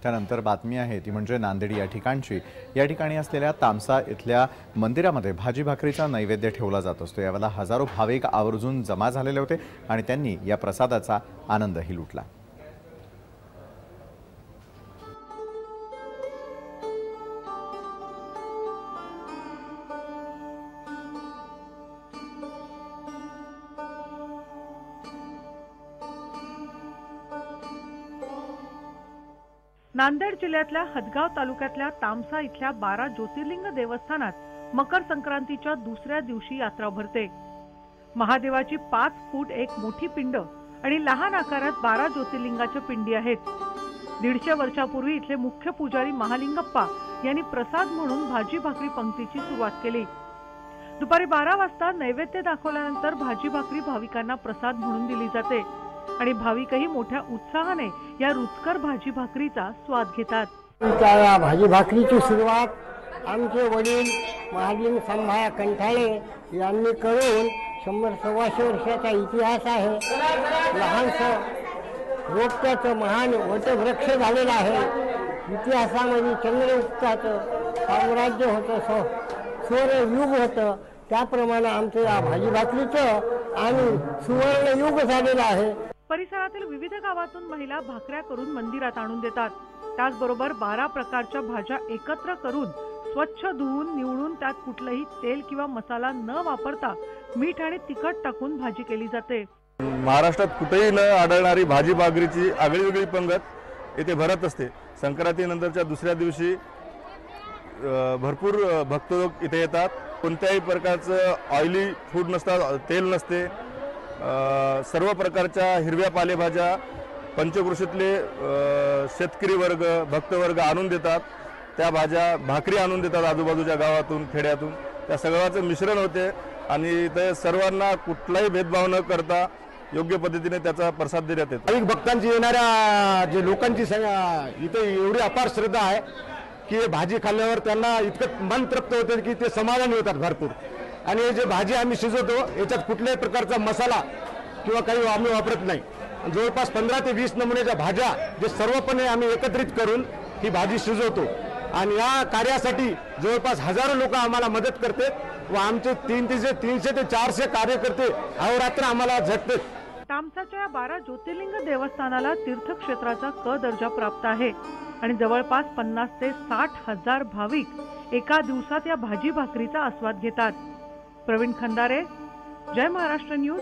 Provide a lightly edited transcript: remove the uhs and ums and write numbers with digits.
त्यानंतर बातमी आहे ती म्हणजे नांदेड या ठिकाणची। या ठिकाणी असलेल्या तामसा इथल्या मंदिरामध्ये भाजी भाकरीचा नैवेद्य ठेवला जात असतो। यावेळेला हजारो भाविक आवर्जून जमा झालेले होते आणि त्यांनी या प्रसादाचा आनंदही लुटला। नांदेड जिल्ह्यातल्या हदगाव तालुक्यातल्या तामसा इथल्या 12 ज्योतिर्लिंग देवस्थानात मकर संक्रांतीच्या दुसऱ्या दिवशी यात्रा भरते। महादेवाची 5 फूट एक मोठी पिंड आणि लहान आकारात 12 ज्योतिर्लिंगाच्या पिंडी आहेत। 150 वर्षापूर्वी इथले मुख्य पुजारी महालिंगप्पा यांनी प्रसाद म्हणून भाजी भाकरी पंक्तीची सुरुवात केली। दुपारी 12 वाजता नैवेद्य दाखवल्यानंतर भाजी भाकरी भाविकांना प्रसाद म्हणून दिली जाते आणि भाविकही मोठ्या उत्साहाने या रुचकर भाजी भाकरीचा स्वाद घेतात। त्या भाजी भाकरीची सुरुवात आमचे वडील महालिंग संभाया कंठाळे यांनी करून 100-125 वर्षाचा इतिहास आहे। लहानसं रोपट्याचं महान वटवृक्ष झालेलं आहे। इतिहासामध्ये चंद्रगुप्ताचं साम्राज्य होतं, स्वर्णयुग होतं, त्याप्रमाणे आमचं या भाजी भाकरीचं आणि सुवर्णयुग झालेलं आहे। परिसरातील विविध गावातून महिला भाकऱ्या करून मंदिरात आणून देतात। त्याचबरोबर 12 प्रकारच्या भाज्या एकत्र करून स्वच्छ धुवून निवडून त्यात कुठलंही तेल किंवा मसाला न वापरता मीठ आणि तिखट टाकून भाजी केली जाते। महाराष्ट्रात कुठेही न आढळणारी भाजी भाकरीची आगळीवेगळी पंगत येथे भरत असते। संक्रांतीनंतरच्या दुसऱ्या दिवशी भरपूर भक्त लोक इथे येतात। कोणत्याही प्रकारचं ऑइली फूड नसतं, तेल नसते। सर्व प्रकारच्या हिरव्या पालेभाज्या पंचकृषीतले शेतकरी वर्ग भक्तवर्ग आणून देतात। त्या भाज्या भाकरी आणून देतात आजूबाजूच्या गावातून खेड्यातून। त्या सगळ्याचं मिश्रण होते आणि ते सर्वांना कुठलाही भेदभाव न करता योग्य पद्धतीने त्याचा प्रसाद देण्यात येतो। भाविक भक्तांची येणाऱ्या जे लोकांची इथे एवढी अपार श्रद्धा आहे की भाजी खाल्ल्यावर त्यांना इतकं मन तृप्त होते की ते समाधानी होतात भरपूर। आणि हे जे भाजी आम्ही शिजवतो याच्यात कुठल्याही प्रकारचा मसाला किंवा काही आम्ही वापरत नाही। जवळपास 15 ते 20 नमुन्याच्या भाज्या जे सर्वपणे आम्ही एकत्रित करून ही भाजी शिजवतो आणि या कार्यासाठी जवळपास हजारो लोक आम्हाला मदत करतात व आमचे 300 ते 400 कार्यकर्ते अहोरात्र आम्हाला झटतात। तामसाच्या या 12 ज्योतिर्लिंग देवस्थानाला तीर्थक्षेत्राचा क दर्जा प्राप्त आहे आणि जवळपास 50 ते 60 हजार भाविक एका दिवसात या भाजी भाकरीचा आस्वाद घेतात। प्रवीण खंदारे, जय महाराष्ट्र न्यूज।